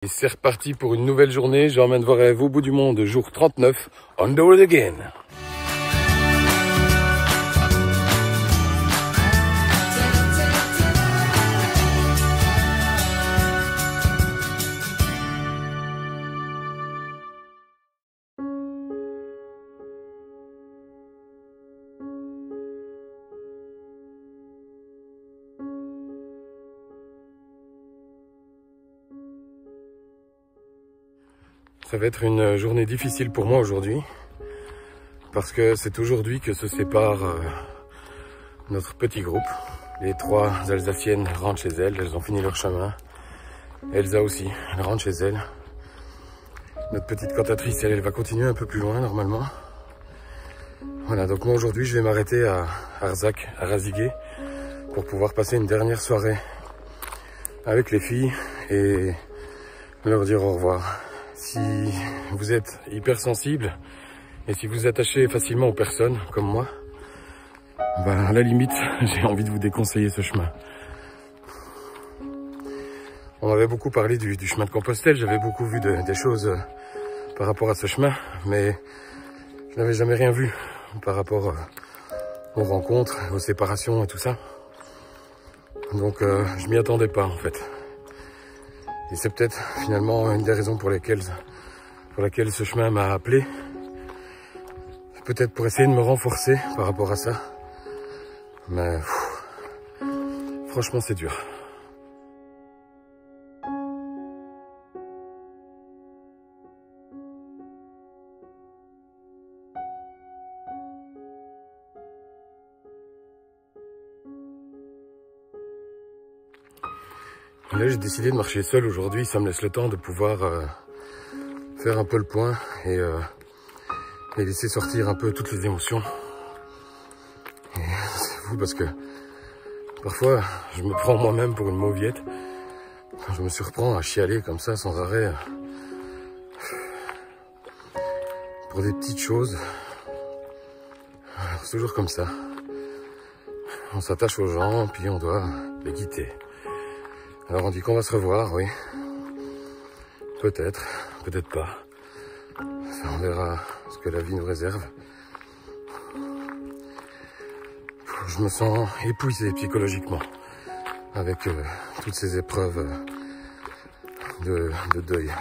Et c'est reparti pour une nouvelle journée. J'emmène voir rêve au bout du monde, jour 39, on the road again. Ça va être une journée difficile pour moi aujourd'hui, parce que c'est aujourd'hui que se sépare notre petit groupe. Les trois Alsaciennes rentrent chez elles, elles ont fini leur chemin. Elsa aussi, elle rentre chez elle. Notre petite cantatrice, elle va continuer un peu plus loin normalement. Voilà, donc moi aujourd'hui je vais m'arrêter à Arzac, à Raziguet, pour pouvoir passer une dernière soirée avec les filles et leur dire au revoir. Si vous êtes hypersensible et si vous attachez facilement aux personnes comme moi, ben à la limite, j'ai envie de vous déconseiller ce chemin. On m'avait beaucoup parlé du chemin de Compostelle, j'avais beaucoup vu des choses par rapport à ce chemin, mais je n'avais jamais rien vu par rapport aux rencontres, aux séparations et tout ça. Donc je m'y attendais pas en fait. Et c'est peut-être finalement une des raisons pour laquelle ce chemin m'a appelé. Peut-être pour essayer de me renforcer par rapport à ça. Mais franchement c'est dur. Là j'ai décidé de marcher seul aujourd'hui, ça me laisse le temps de pouvoir faire un peu le point et laisser sortir un peu toutes les émotions. Et c'est fou parce que parfois je me prends moi-même pour une mauviette. Je me surprends à chialer comme ça sans arrêt pour des petites choses. C'est toujours comme ça. On s'attache aux gens puis on doit les quitter. Alors on dit qu'on va se revoir, oui. Peut-être, peut-être pas. Ça, on verra ce que la vie nous réserve. Je me sens épuisé psychologiquement avec toutes ces épreuves de deuil.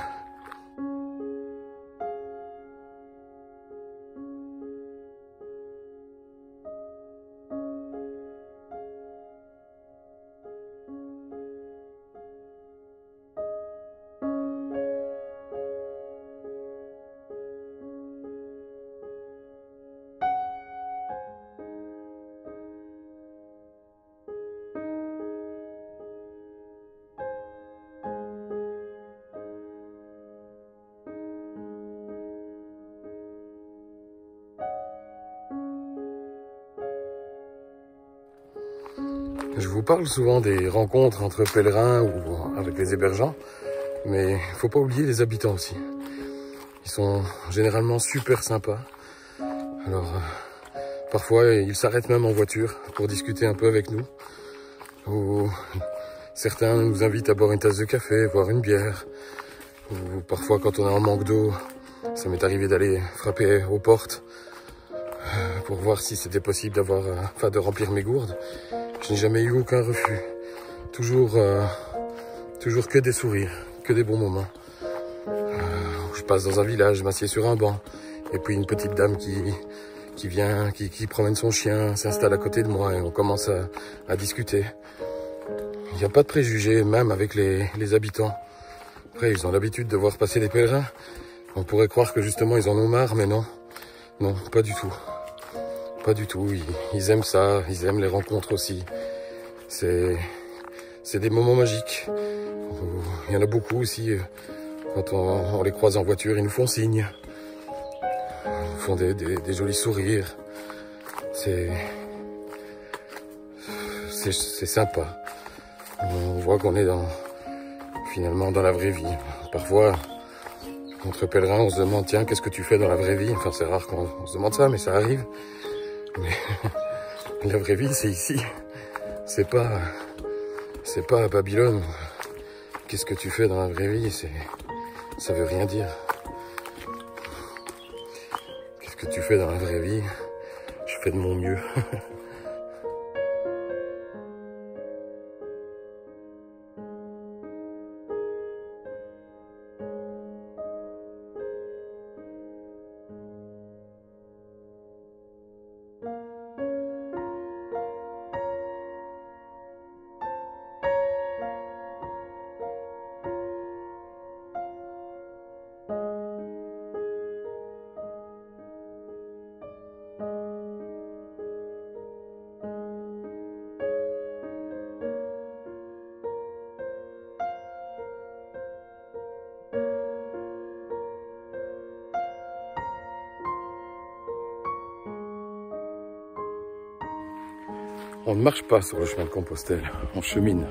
Je vous parle souvent des rencontres entre pèlerins ou avec les hébergeants, mais il faut pas oublier les habitants aussi. Ils sont généralement super sympas. Alors, parfois, ils s'arrêtent même en voiture pour discuter un peu avec nous. Ou certains nous invitent à boire une tasse de café, boire une bière. Ou parfois, quand on est en manque d'eau, ça m'est arrivé d'aller frapper aux portes pour voir si c'était possible de remplir mes gourdes. Je n'ai jamais eu aucun refus. Toujours que des sourires, que des bons moments. Je passe dans un village, je m'assieds sur un banc. Et puis une petite dame qui vient, qui promène son chien, s'installe à côté de moi et on commence à discuter. Il n'y a pas de préjugés, même avec les habitants. Après, ils ont l'habitude de voir passer des pèlerins. On pourrait croire que justement ils en ont marre, mais non. Non, pas du tout. Pas du tout, ils aiment ça, ils aiment les rencontres aussi. C'est des moments magiques. Il y en a beaucoup aussi, quand on les croise en voiture, ils nous font signe. Ils nous font des jolis sourires. C'est sympa. On voit qu'on est finalement dans la vraie vie. Parfois, entre pèlerins, on se demande, tiens, qu'est-ce que tu fais dans la vraie vie? Enfin, c'est rare qu'on se demande ça, mais ça arrive. Mais la vraie vie, c'est ici. C'est pas à Babylone qu'est-ce que tu fais dans la vraie vie, ça veut rien dire. Qu'est-ce que tu fais dans la vraie vie? Je fais de mon mieux. On ne marche pas sur le chemin de Compostelle, on chemine.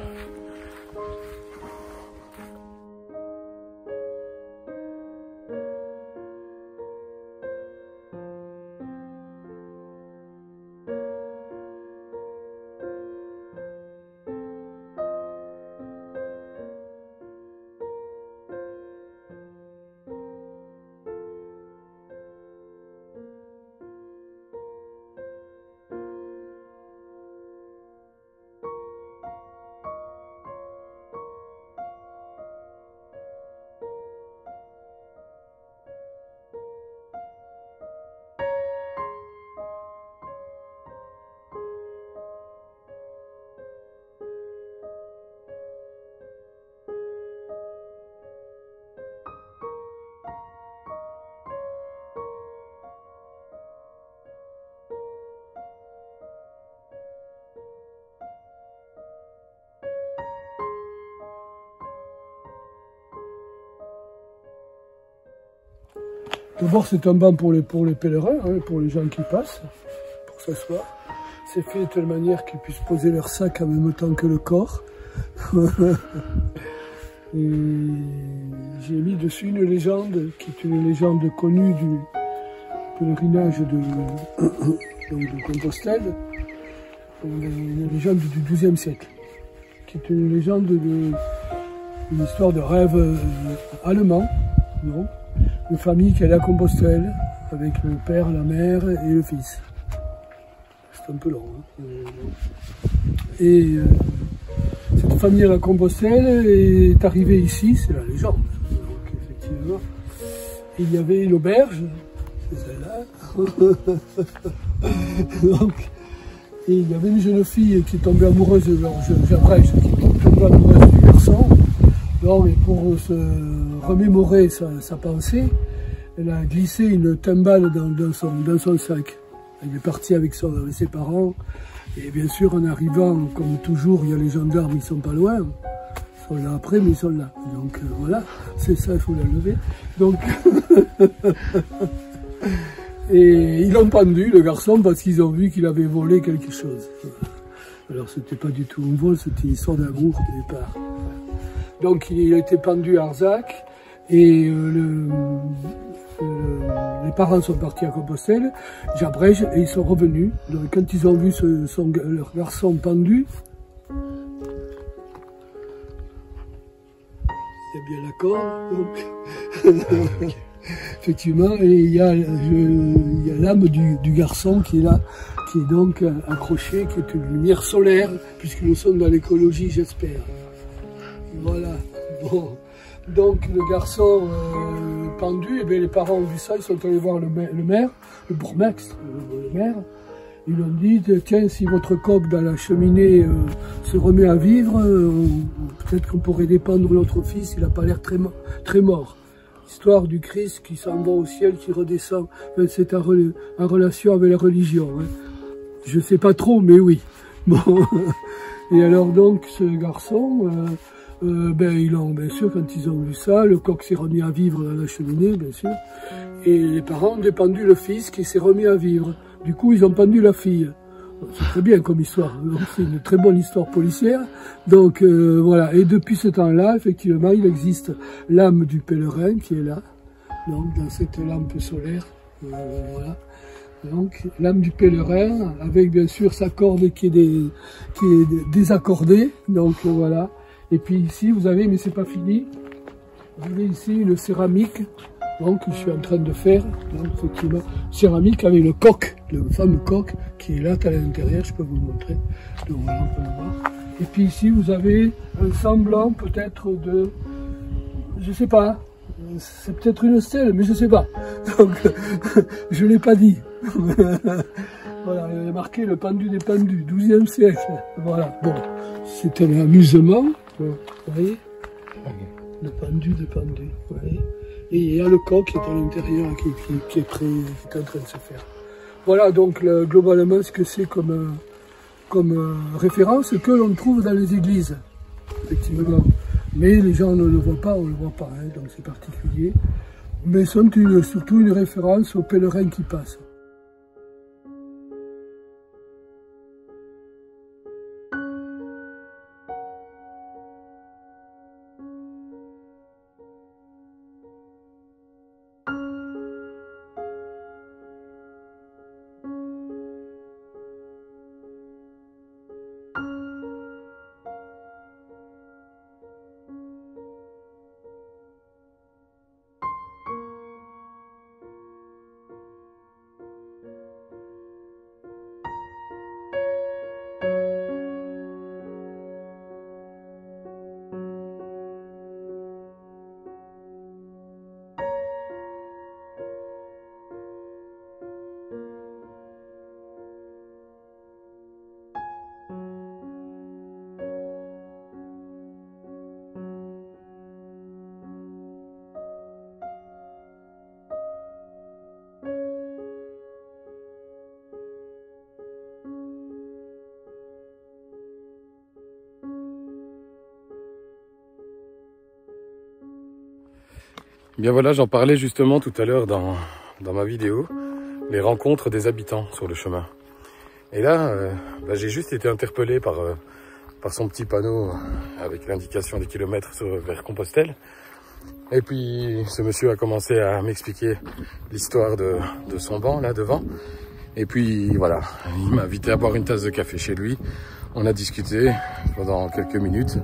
D'abord, c'est un banc pour les pèlerins, hein, pour les gens qui passent, pour s'asseoir. C'est fait de telle manière qu'ils puissent poser leur sac en même temps que le corps. Et j'ai mis dessus une légende, qui est une légende connue du pèlerinage de Compostelle, une légende du XIIe siècle, qui est une légende une histoire de rêve allemand, non? Une famille qui allait à Compostelle, avec le père, la mère et le fils. C'est un peu long. Hein. Et cette famille à la Compostelle est arrivée ici, c'est la légende. Donc effectivement, il y avait une auberge, c'est celle-là. Donc, et il y avait une jeune fille qui est tombée amoureuse de leur Jabrèche, qui est tombée amoureuse du garçon. Donc, et pour se remémorer sa pensée, elle a glissé une timbale dans son sac. Elle est partie avec ses parents. Et bien sûr, en arrivant, comme toujours, il y a les gendarmes, ils sont pas loin. Ils sont là après, mais ils sont là. Donc voilà, c'est ça, il faut la lever. Donc, et ils l'ont pendu, le garçon, parce qu'ils ont vu qu'il avait volé quelque chose. Alors, c'était pas du tout un vol, c'était une histoire d'amour au départ. Donc il a été pendu à Arzac et les parents sont partis à Compostelle, Jabrège, et ils sont revenus. Donc quand ils ont vu leur garçon pendu, il y a bien l'accord. Donc, effectivement, et il y a l'âme du garçon qui est là, qui est donc accrochée, qui est une lumière solaire, puisque nous sommes dans l'écologie, j'espère. Voilà, bon. Donc le garçon pendu, et bien les parents ont vu ça, ils sont allés voir le maire, le bourgmestre, le maire. Ils lui ont dit, tiens, si votre coq dans la cheminée se remet à vivre, peut-être qu'on pourrait dépendre notre fils, il n'a pas l'air très mort. Histoire du Christ qui s'en va au ciel, qui redescend, c'est en relation avec la religion. Hein. Je ne sais pas trop, mais oui. Bon. Et alors donc ce garçon... bien sûr, quand ils ont vu ça, le coq s'est remis à vivre dans la cheminée, bien sûr. Et les parents ont pendu le fils qui s'est remis à vivre. Du coup, ils ont pendu la fille. C'est très bien comme histoire. C'est une très bonne histoire policière. Donc, voilà. Et depuis ce temps-là, effectivement, il existe l'âme du pèlerin qui est là. Donc, dans cette lampe solaire. Voilà. Donc, l'âme du pèlerin, avec bien sûr sa corde qui est désaccordée. Donc, voilà. Et puis ici, vous avez, mais c'est pas fini, vous avez ici une céramique, donc je suis en train de faire, donc effectivement, céramique avec le coq, le fameux coq qui est là à l'intérieur, je peux vous le montrer. Donc voilà, on peut le voir. Et puis ici, vous avez un semblant peut-être de, je sais pas, c'est peut-être une stèle, mais je sais pas. Donc, je l'ai pas dit. Voilà, il y a marqué le pendu des pendus, 12e siècle. Voilà, bon, c'est un amusement, vous voyez, le pendu des pendus, vous voyez. Et il y a le coq qui est à l'intérieur, qui est prêt, qui est en train de se faire. Voilà, donc globalement, ce que c'est comme référence que l'on trouve dans les églises, effectivement. Mais les gens ne le voient pas, on ne le voit pas, hein, donc c'est particulier. Mais sont surtout une référence aux pèlerins qui passent. Bien voilà, j'en parlais justement tout à l'heure dans ma vidéo, les rencontres des habitants sur le chemin. Et là, j'ai juste été interpellé par son petit panneau avec l'indication des kilomètres vers Compostelle. Et puis ce monsieur a commencé à m'expliquer l'histoire de son banc là devant. Et puis voilà, il m'a invité à boire une tasse de café chez lui. On a discuté pendant quelques minutes.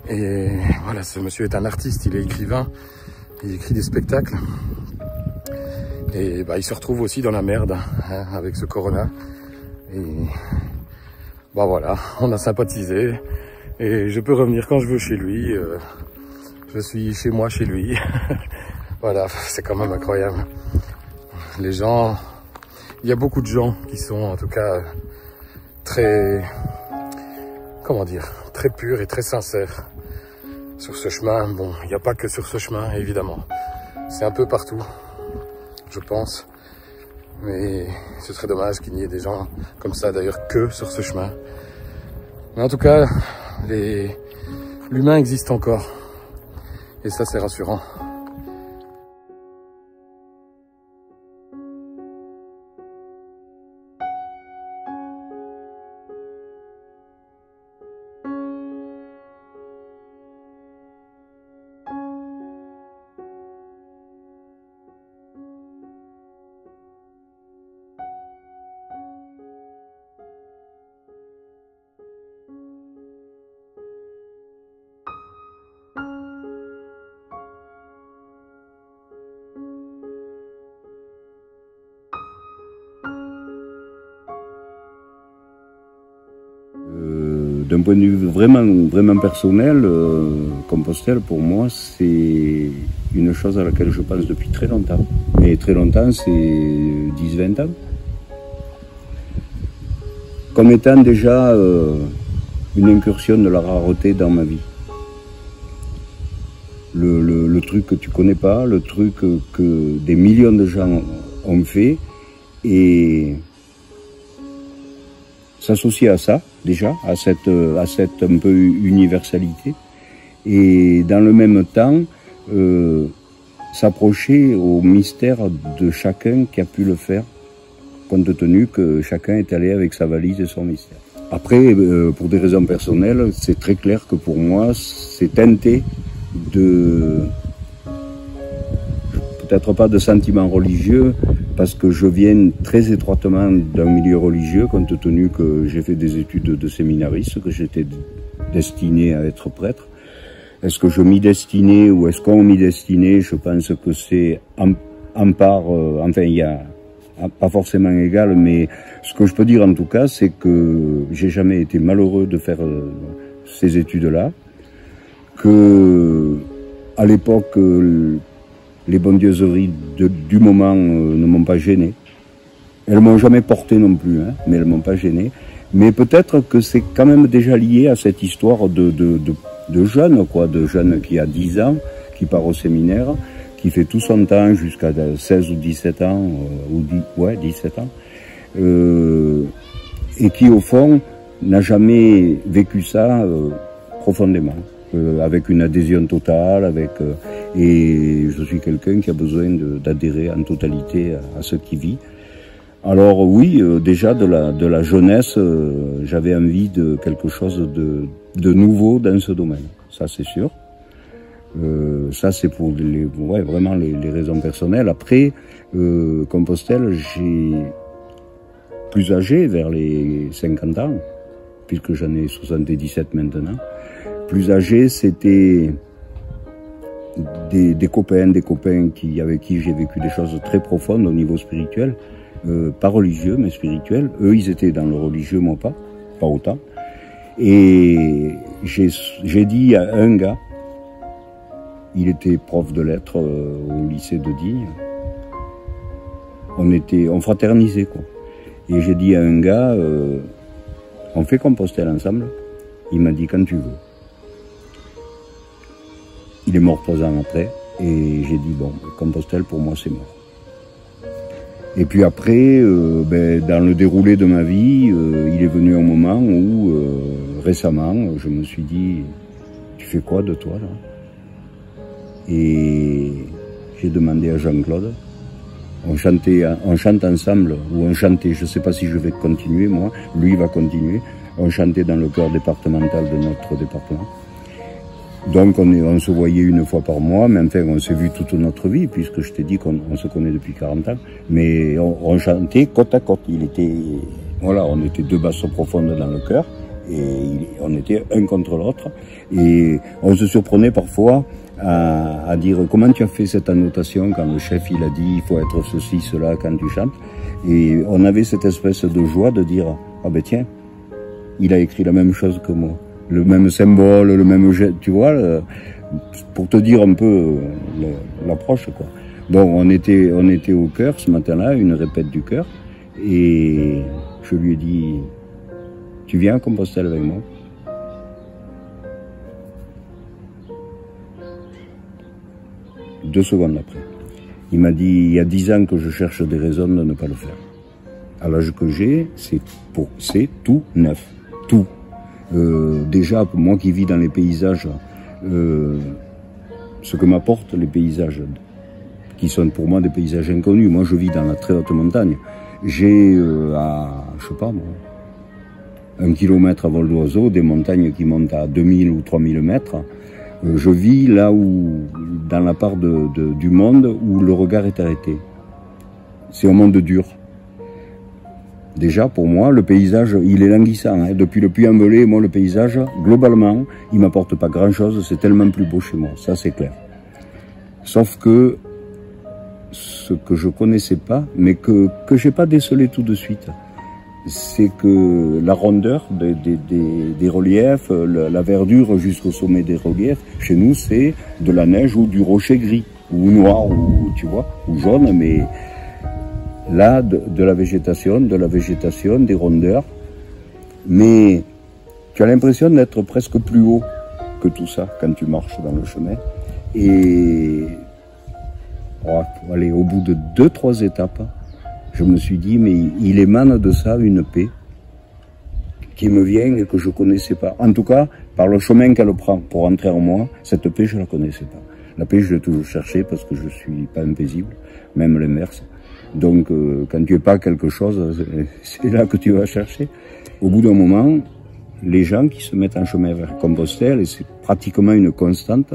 Et voilà, ce monsieur est un artiste, il est écrivain. Il écrit des spectacles et il se retrouve aussi dans la merde hein, avec ce corona. Et voilà, on a sympathisé et je peux revenir quand je veux chez lui. Je suis chez moi, chez lui. Voilà, c'est quand même incroyable. Les gens, il y a beaucoup de gens qui sont en tout cas très, comment dire, très purs et très sincères. Sur ce chemin, bon, il n'y a pas que sur ce chemin, évidemment. C'est un peu partout, je pense. Mais ce serait dommage qu'il n'y ait des gens comme ça, d'ailleurs, que sur ce chemin. Mais en tout cas, l'humain existe encore. Et ça, c'est rassurant. D'un point de vue vraiment personnel, Compostelle pour moi c'est une chose à laquelle je pense depuis très longtemps. Mais très longtemps, c'est 10-20 ans. Comme étant déjà une incursion de la rareté dans ma vie. Le truc que tu connais pas, le truc que des millions de gens ont fait et s'associer à ça, déjà, à cette un peu universalité, et dans le même temps, s'approcher au mystère de chacun qui a pu le faire, compte tenu que chacun est allé avec sa valise et son mystère. Après, pour des raisons personnelles, c'est très clair que pour moi, c'est teinté de... peut-être pas de sentiments religieux, parce que je viens très étroitement d'un milieu religieux, compte tenu que j'ai fait des études de séminariste, que j'étais destiné à être prêtre. Est-ce que je m'y destinais ou est-ce qu'on m'y destinait? Je pense que c'est en part, enfin il y a pas forcément égal, mais ce que je peux dire en tout cas, c'est que j'ai jamais été malheureux de faire ces études-là, que à l'époque les bondieuseries du moment ne m'ont pas gêné. Elles m'ont jamais porté non plus, hein, mais elles m'ont pas gêné. Mais peut-être que c'est quand même déjà lié à cette histoire de jeune, quoi, de jeune qui a 10 ans, qui part au séminaire, qui fait tout son temps jusqu'à 16 ou 17 ans, 17 ans, et qui au fond n'a jamais vécu ça profondément, avec une adhésion totale, et je suis quelqu'un qui a besoin d'adhérer en totalité à ce qu'il vit. Alors oui, déjà de la jeunesse, j'avais envie de quelque chose de nouveau dans ce domaine, ça c'est sûr. Ça c'est pour vraiment les raisons personnelles. Après, Compostelle, j'ai plus âgé, vers les 50 ans, puisque j'en ai 77 maintenant. Plus âgé, c'était des copains avec qui j'ai vécu des choses très profondes au niveau spirituel. Pas religieux, mais spirituel. Eux, ils étaient dans le religieux, moi pas autant. Et j'ai dit à un gars, il était prof de lettres au lycée de Digne, on fraternisait, quoi. Et j'ai dit à un gars, on fait Compostelle ensemble? Il m'a dit, quand tu veux. Il est mort 3 ans après, et j'ai dit, bon, Compostelle, pour moi, c'est mort. Et puis après, dans le déroulé de ma vie, il est venu un moment où, récemment, je me suis dit, tu fais quoi de toi, là? Et j'ai demandé à Jean-Claude, on chante ensemble, ou on chantait, je ne sais pas si je vais continuer, moi, lui va continuer, on chantait dans le chœur départemental de notre département. Donc on se voyait une fois par mois, mais enfin on s'est vu toute notre vie, puisque je t'ai dit qu'on se connaît depuis 40 ans. Mais on chantait côte à côte. On était 2 basses profondes dans le chœur, et on était un contre l'autre. Et on se surprenait parfois à dire comment tu as fait cette annotation quand le chef il a dit il faut être ceci, cela quand tu chantes. Et on avait cette espèce de joie de dire ah ben tiens, il a écrit la même chose que moi. Le même symbole, le même jet, tu vois, pour te dire un peu l'approche, quoi. Donc on était au chœur ce matin-là, une répète du chœur, et je lui ai dit, tu viens à Compostelle avec moi? Deux secondes après. Il m'a dit, il y a 10 ans que je cherche des raisons de ne pas le faire. À l'âge que j'ai, c'est tout neuf, tout. Déjà, moi qui vis dans les paysages, ce que m'apportent les paysages, qui sont pour moi des paysages inconnus. Moi, je vis dans la très haute montagne. J'ai, je sais pas moi, 1 kilomètre à vol d'oiseau, des montagnes qui montent à 2000 ou 3000 mètres. Je vis là où, dans la part du monde où le regard est arrêté. C'est un monde dur. Déjà, pour moi, le paysage, il est languissant. Hein. Depuis le Puy-en-Velay, moi, le paysage, globalement, il m'apporte pas grand-chose. C'est tellement plus beau chez moi. Ça, c'est clair. Sauf que, ce que je connaissais pas, mais que j'ai pas décelé tout de suite, c'est que la rondeur des reliefs, la verdure jusqu'au sommet des reliefs, chez nous, c'est de la neige ou du rocher gris, ou noir, ou, tu vois, ou jaune, mais... Là, de la végétation, des rondeurs, mais tu as l'impression d'être presque plus haut que tout ça quand tu marches dans le chemin. Et allez, au bout de 2-3 étapes, je me suis dit, mais il émane de ça une paix qui me vient et que je connaissais pas. En tout cas, par le chemin qu'elle prend pour entrer en moi, cette paix, je la connaissais pas. La paix, je l'ai toujours cherchée parce que je suis pas impaisible, même l'inverse. Donc, quand tu n'es pas quelque chose, c'est là que tu vas chercher. Au bout d'un moment, les gens qui se mettent en chemin vers Compostelle, et c'est pratiquement une constante,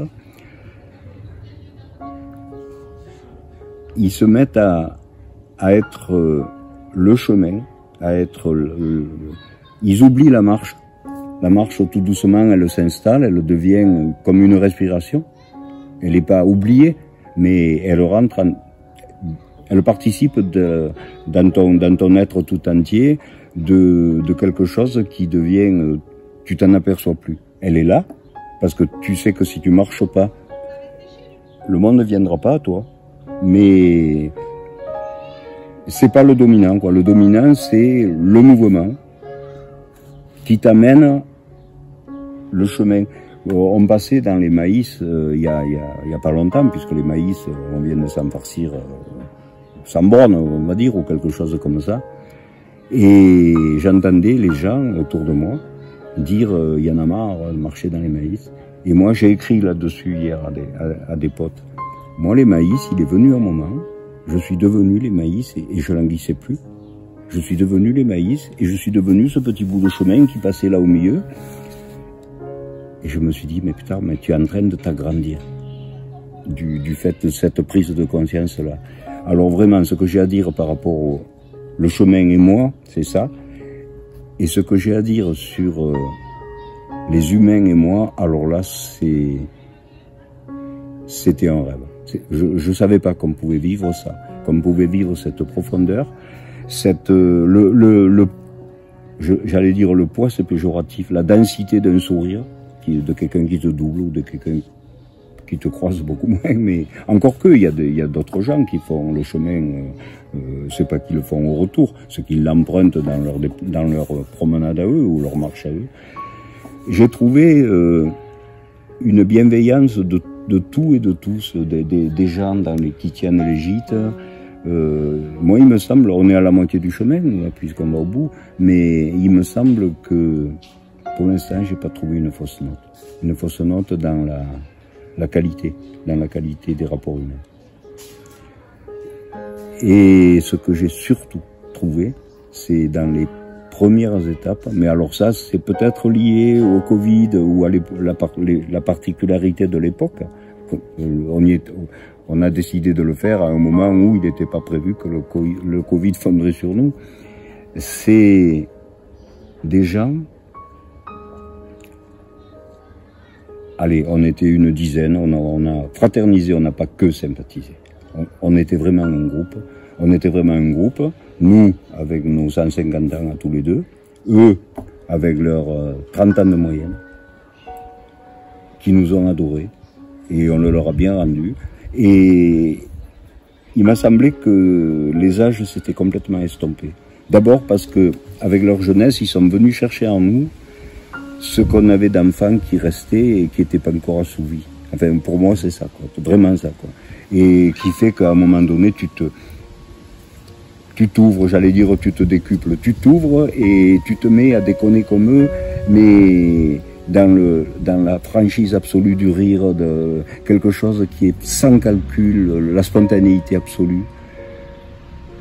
ils se mettent à être le chemin, à être... ils oublient la marche. La marche, tout doucement, elle s'installe, elle devient comme une respiration. Elle n'est pas oubliée, mais elle rentre elle participe dans ton être tout entier de quelque chose qui devient, tu t'en aperçois plus. Elle est là, parce que tu sais que si tu marches pas, le monde ne viendra pas à toi. Mais c'est pas le dominant, quoi. Le dominant, c'est le mouvement qui t'amène le chemin. On passait dans les maïs il y a pas longtemps, puisque les maïs, on vient de s'en farcir sans borne, on va dire, ou quelque chose comme ça. Et j'entendais les gens autour de moi dire il y en a marre de marcher dans les maïs. Et moi, j'ai écrit là-dessus hier à des potes. Moi, les maïs, il est venu un moment, je suis devenu les maïs et je languissais plus. Je suis devenu les maïs et je suis devenu ce petit bout de chemin qui passait là au milieu. Et je me suis dit, mais putain, mais tu es en train de t'agrandir du fait de cette prise de conscience-là. Alors vraiment, ce que j'ai à dire par rapport au le chemin et moi, c'est ça. Et ce que j'ai à dire sur les humains et moi, alors là, c'était un rêve. Je savais pas qu'on pouvait vivre ça, qu'on pouvait vivre cette profondeur, j'allais dire le poids, c'est péjoratif, la densité d'un sourire, de quelqu'un qui te double ou de quelqu'un qui te croise beaucoup moins, mais encore que, il y a d'autres gens qui font le chemin, c'est pas qu'ils le font au retour, c'est qu'ils l'empruntent dans leur promenade à eux ou leur marche à eux. J'ai trouvé une bienveillance de tout et de tous, des gens qui tiennent les gîtes. Moi, il me semble, on est à la moitié du chemin, puisqu'on va au bout, mais il me semble que, pour l'instant, j'ai pas trouvé une fausse note. Une fausse note dans la qualité des rapports humains. Et ce que j'ai surtout trouvé, c'est dans les premières étapes, mais alors ça, c'est peut-être lié au Covid ou à la particularité de l'époque. On a décidé de le faire à un moment où il n'était pas prévu que le Covid fonderait sur nous. C'est des gens... Allez, on était une dizaine, on a fraternisé, on n'a pas que sympathisé. On était vraiment un groupe. On était vraiment un groupe. Nous, avec nos 150 ans à tous les deux. Eux, avec leurs 30 ans de moyenne. Qui nous ont adorés. Et on le leur a bien rendu. Et il m'a semblé que les âges s'étaient complètement estompés. D'abord parce que, avec leur jeunesse, ils sont venus chercher en nous ce qu'on avait d'enfants qui restaient et qui n'étaient pas encore assouvis. Enfin, pour moi, c'est ça, quoi. Vraiment ça, quoi. Et qui fait qu'à un moment donné, tu t'ouvres, j'allais dire, tu te décuples. Tu t'ouvres et tu te mets à déconner comme eux, mais dans la franchise absolue du rire, de quelque chose qui est sans calcul, la spontanéité absolue.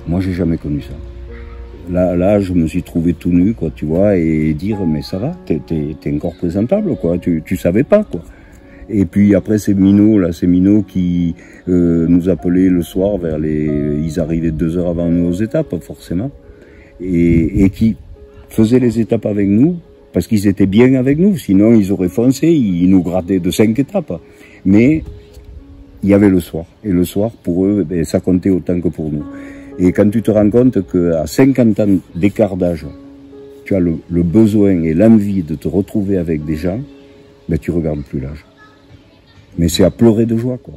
Moi, j'ai jamais connu ça. Là, je me suis trouvé tout nu, quoi, tu vois, et dire, mais ça va, t'es encore présentable, quoi, tu savais pas, quoi. Et puis après, ces minots qui nous appelaient le soir ils arrivaient 2 heures avant nous aux étapes, forcément, et qui faisaient les étapes avec nous, parce qu'ils étaient bien avec nous, sinon ils auraient foncé, ils nous grattaient de 5 étapes. Mais il y avait le soir, et le soir, pour eux, ben, ça comptait autant que pour nous. Et quand tu te rends compte qu'à 50 ans d'écart d'âge, tu as le besoin et l'envie de te retrouver avec des gens, ben tu regardes plus l'âge. Mais c'est à pleurer de joie, quoi.